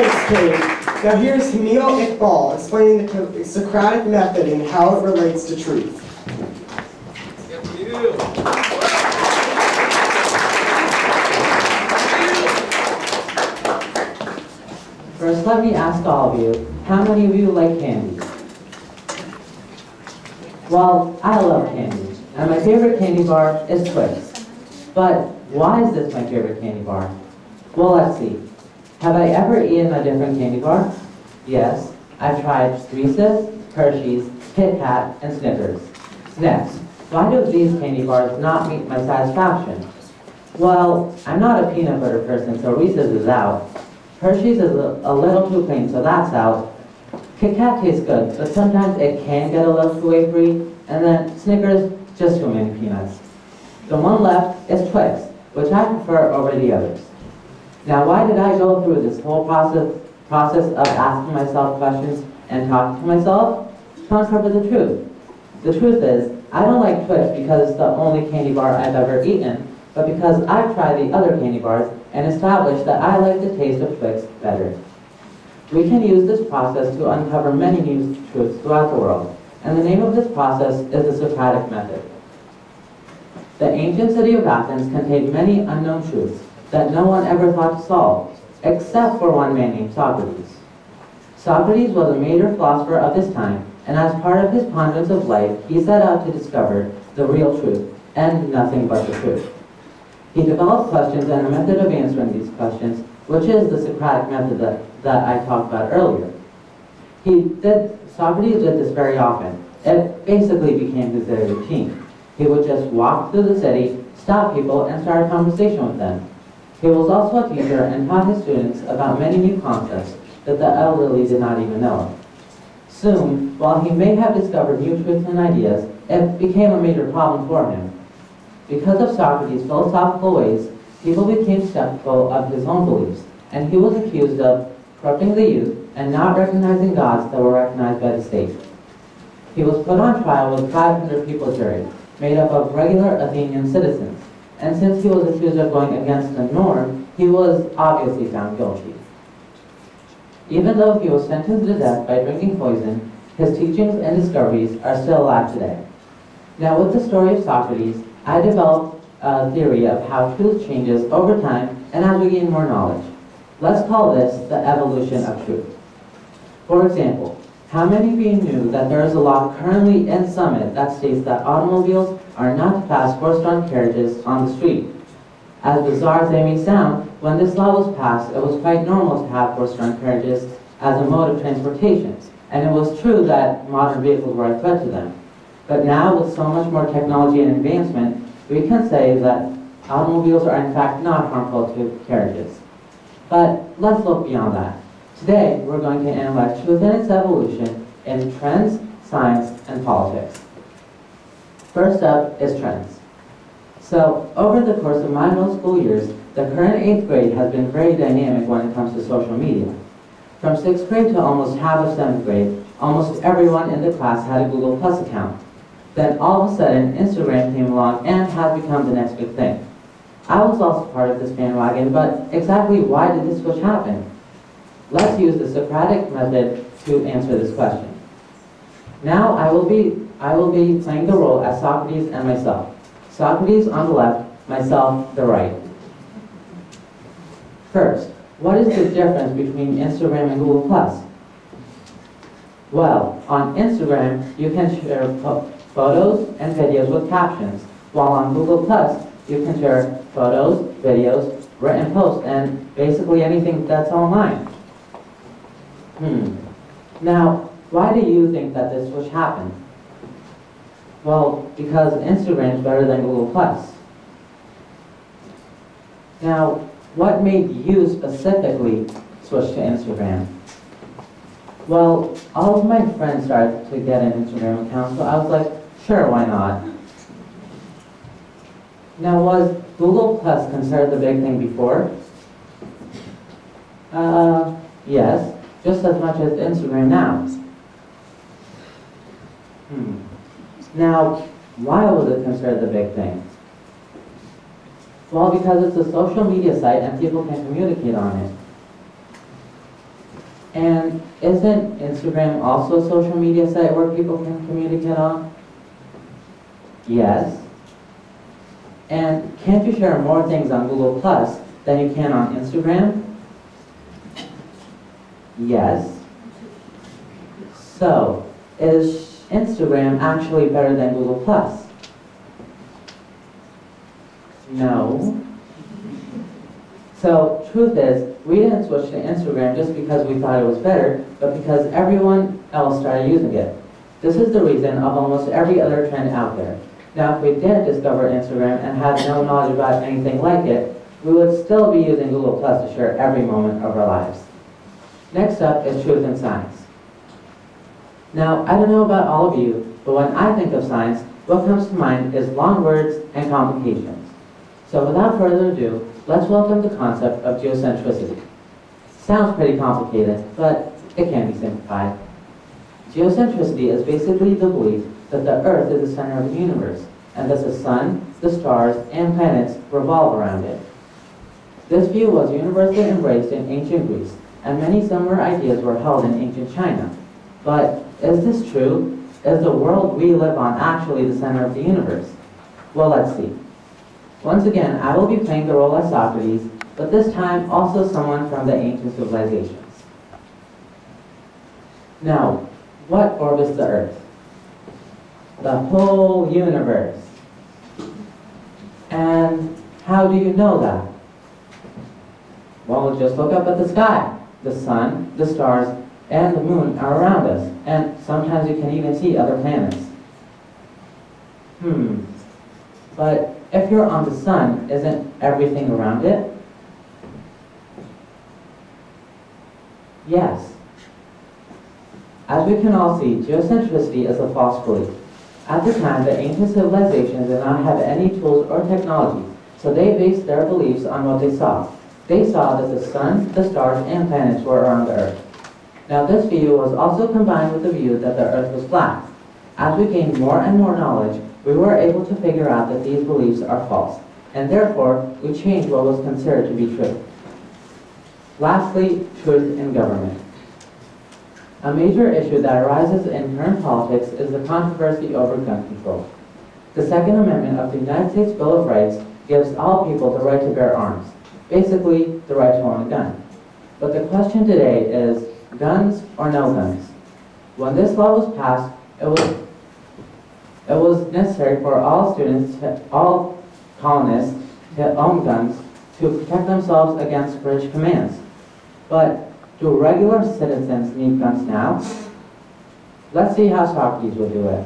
Thanks, Kate. Now here's Hamail Iqbal explaining the Socratic method and how it relates to truth. First, let me ask all of you, how many of you like candy? Well, I love candy, and my favorite candy bar is Twix. But why is this my favorite candy bar? Well, let's see. Have I ever eaten a different candy bar? Yes, I've tried Reese's, Hershey's, Kit Kat, and Snickers. Next, why do these candy bars not meet my satisfaction? Well, I'm not a peanut butter person, so Reese's is out. Hershey's is a little too plain, so that's out. Kit Kat tastes good, but sometimes it can get a little too wafery. And then Snickers, just too many peanuts. The one left is Twix, which I prefer over the others. Now, why did I go through this whole process of asking myself questions and talking to myself? To uncover the truth. The truth is, I don't like Twix because it's the only candy bar I've ever eaten, but because I've tried the other candy bars and established that I like the taste of Twix better. We can use this process to uncover many new truths throughout the world, and the name of this process is the Socratic method. The ancient city of Athens contained many unknown truths that no one ever thought to solve, except for one man named Socrates. Socrates was a major philosopher of his time, and as part of his ponderance of life, he set out to discover the real truth, and nothing but the truth. He developed questions and a method of answering these questions, which is the Socratic method that I talked about earlier. Socrates did this very often. It basically became his daily routine. He would just walk through the city, stop people, and start a conversation with them. He was also a teacher and taught his students about many new concepts that the elderly did not even know of. Soon, while he may have discovered new truths and ideas, it became a major problem for him. Because of Socrates' philosophical ways, people became skeptical of his own beliefs, and he was accused of corrupting the youth and not recognizing gods that were recognized by the state. He was put on trial with 500 people jury, made up of regular Athenian citizens, and since he was accused of going against the norm, he was obviously found guilty. Even though he was sentenced to death by drinking poison, his teachings and discoveries are still alive today. Now, with the story of Socrates, I developed a theory of how truth changes over time and as we gain more knowledge. Let's call this the evolution of truth. For example, how many of you knew that there is a law currently in Summit that states that automobiles are not to pass horse-drawn carriages on the street? As bizarre as they may sound, when this law was passed, it was quite normal to have horse-drawn carriages as a mode of transportation, and it was true that modern vehicles were a threat to them. But now, with so much more technology and advancement, we can say that automobiles are in fact not harmful to carriages. But let's look beyond that. Today, we're going to analyze truth and its evolution in trends, science, and politics. First up is trends. So, over the course of my middle school years, the current 8th grade has been very dynamic when it comes to social media. From 6th grade to almost half of 7th grade, almost everyone in the class had a Google Plus account. Then all of a sudden, Instagram came along and has become the next big thing. I was also part of this bandwagon, but exactly why did this switch happen? Let's use the Socratic method to answer this question. Now I will be playing the role as Socrates and myself. Socrates on the left, myself the right. First, what is the difference between Instagram and Google Plus? Well, on Instagram, you can share photos and videos with captions, while on Google Plus, you can share photos, videos, written posts, and basically anything that's online. Now, why do you think that this switch happened? Well, because Instagram is better than Google Plus. Now, what made you specifically switch to Instagram? Well, all of my friends started to get an Instagram account, so I was like, sure, why not? Now, was Google Plus considered the big thing before? Yes, just as much as Instagram now. Now, why was it considered the big thing? Well, because it's a social media site and people can communicate on it. And isn't Instagram also a social media site where people can communicate on? Yes. And can't you share more things on Google Plus than you can on Instagram? Yes. So, is Instagram actually better than Google Plus? No. So, truth is, we didn't switch to Instagram just because we thought it was better, but because everyone else started using it. This is the reason of almost every other trend out there. Now, if we didn't discover Instagram and had no knowledge about anything like it, we would still be using Google Plus to share every moment of our lives. Next up is truth in science. Now, I don't know about all of you, but when I think of science, what comes to mind is long words and complications. So without further ado, let's welcome the concept of geocentricity. Sounds pretty complicated, but it can be simplified. Geocentricity is basically the belief that the Earth is the center of the universe, and that the sun, the stars, and planets revolve around it. This view was universally embraced in ancient Greece, and many similar ideas were held in ancient China. But is this true? Is the world we live on actually the center of the universe? Well, let's see. Once again, I will be playing the role as Socrates, but this time also someone from the ancient civilizations. Now, what orbits the Earth? The whole universe. And how do you know that? Well, just look up at the sky. The sun, the stars, and the moon are around us, and sometimes you can even see other planets. But if you're on the sun, isn't everything around it? Yes. As we can all see, geocentricity is a false belief. At the time, the ancient civilizations did not have any tools or technology, so they based their beliefs on what they saw. They saw that the sun, the stars, and planets were around the Earth. Now, this view was also combined with the view that the Earth was flat. As we gained more and more knowledge, we were able to figure out that these beliefs are false, and therefore, we changed what was considered to be true. Lastly, truth in government. A major issue that arises in current politics is the controversy over gun control. The Second Amendment of the United States Bill of Rights gives all people the right to bear arms, basically the right to own a gun. But the question today is, guns or no guns? When this law was passed, it was necessary for all students, all colonists, to own guns to protect themselves against British commands. But do regular citizens need guns now? Let's see how Socrates would do it.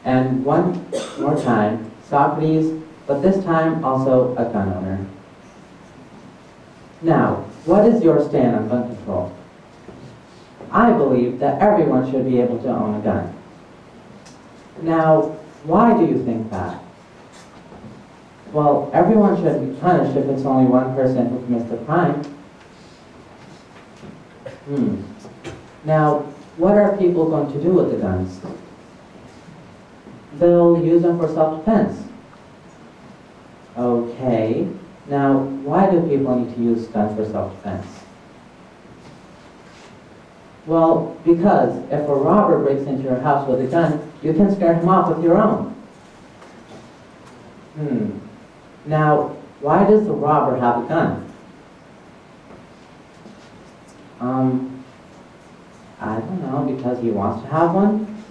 And one more time, Socrates, but this time also a gun owner. Now, what is your stand on gun control? I believe that everyone should be able to own a gun. Now, why do you think that? Well, everyone should be punished if it's only one person who commits the crime. Now, what are people going to do with the guns? They'll use them for self-defense. Okay, now why do people need to use guns for self-defense? Well, because if a robber breaks into your house with a gun, you can scare him off with your own. Now, why does the robber have a gun? I don't know, because he wants to have one?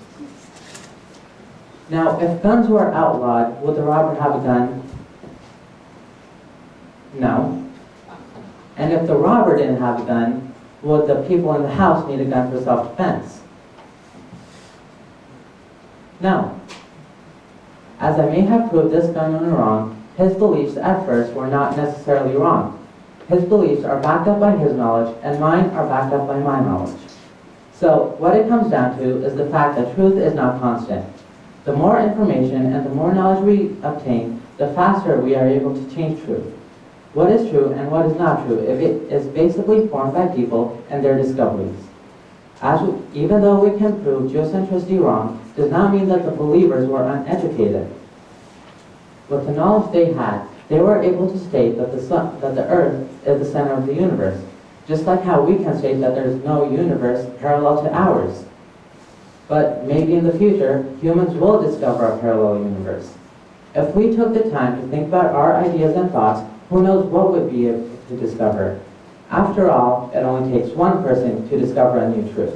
Now, if guns were outlawed, would the robber have a gun? No. And if the robber didn't have a gun, would the people in the house need a gun for self-defense? No. As I may have proved this gun owner wrong, his beliefs at first were not necessarily wrong. His beliefs are backed up by his knowledge, and mine are backed up by my knowledge. So, what it comes down to is the fact that truth is not constant. The more information and the more knowledge we obtain, the faster we are able to change truth. What is true and what is not true if it is basically formed by people and their discoveries. Even though we can prove geocentricity wrong, does not mean that the believers were uneducated. With the knowledge they had, they were able to state that the Earth is the center of the universe. just like how we can state that there's no universe parallel to ours. But maybe in the future, humans will discover a parallel universe. If we took the time to think about our ideas and thoughts, who knows what we'd be able to discover. After all, it only takes one person to discover a new truth.